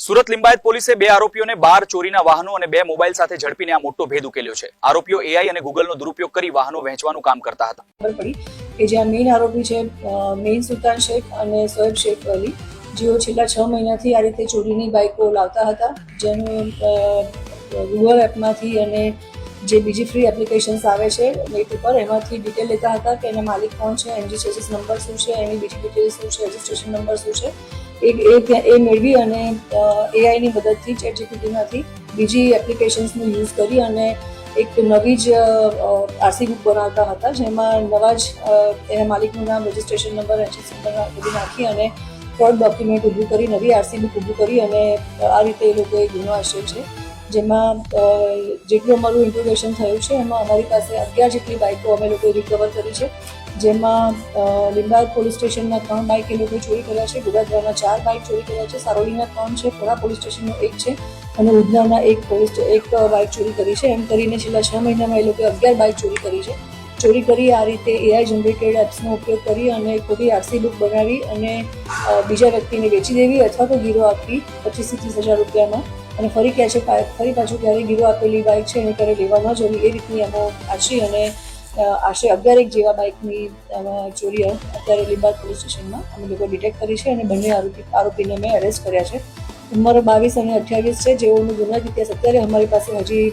સુરત લિંબાયત પોલીસે બે આરોપીઓને 12 ચોરીના વાહનો અને 2 મોબાઈલ સાથે ઝડપીને આ મોટો ભેદ ઉકેલ્યો છે। આરોપીઓ એઆઈ અને ગૂગલનો દુરુપયોગ કરી વાહનો વહેંચવાનું કામ કરતા હતા। ખબર પડી કે જ્યાં મેઇન આરોપી છે મેઇન સુલતાન શેખ અને સોએબ શેખ અલી, જેઓ છેલ્લા 6 મહિનાથી આ રીતે ચોરીની બાઇકો લાવતા હતા, જેનું ગૂગલ એપમાંથી અને જે બીજી ફ્રી એપ્લિકેશન્સ આવે છે નેટ ઉપર એમાંથી ડિટેલ લેતા હતા કે એના માલિક કોણ છે, એની ચેસિસ નંબર શું છે, એની બીજી ડિટેલ્સ શું છે, રજિસ્ટ્રેશન નંબર શું છે, એ મેળવી અને એઆઈની મદદથી ChatGPTમાંથી બીજી એપ્લિકેશન્સનો યુઝ કરી અને એક નવી જ આરસી બુક બનાવતા હતા, જેમાં નવા જ એના માલિકનું નામ, રજિસ્ટ્રેશન નંબર, એચએસ નંબર બધું નાખી અને ફ્રોડ ડોક્યુમેન્ટ ઊભું કરી નવી આરસી બુક ઊભું કરી અને આ રીતે એ લોકોએ ગુનો આશરે છે। જેમાં જેટલું અમારું ઇન્ટ્રોગેશન થયું છે એમાં અમારી પાસે 11 જેટલી બાઇકો અમે લોકોએ રિકવર કરી છે, જેમાં લિંબાયત પોલીસ સ્ટેશનના 3 બાઇક એ લોકોએ ચોરી કર્યા છે, ગોડાદરાના 4 બાઇક ચોરી કર્યા છે, સારોલીના 3 છે, પુરા પોલીસ સ્ટેશનનો 1 છે અને ઉધનાના એક બાઇક ચોરી કરી છે। એમ કરીને છેલ્લા 6 મહિનામાં એ લોકોએ 11 બાઇક ચોરી કરી છે। ચોરી કરી આ રીતે એઆઈ જનરેટેડ એપ્સનો ઉપયોગ કરી અને ખોટી આરસી બુક બનાવી અને બીજા વ્યક્તિને વેચી દેવી અથવા તો ગીરો આપી 25,000 થી 30,000 રૂપિયામાં, અને ફરી પાછું ક્યારે ગીરો આપેલી બાઇક છે એને ક્યારે લેવા ન જવી, એ રીતની એનો આશરી અને આશરે 11 જેવા બાઇકની ચોરી અત્યારે લિંબાયત પોલીસ સ્ટેશનમાં અમે લોકો ડિટેક્ટ કરી છે અને બંને આરોપીને મેં એરેસ્ટ કર્યા છે। ઉંમર 22 અને 28 છે, જેઓનું ગુનાહિત ઇતિહાસ અત્યારે અમારી પાસે હજી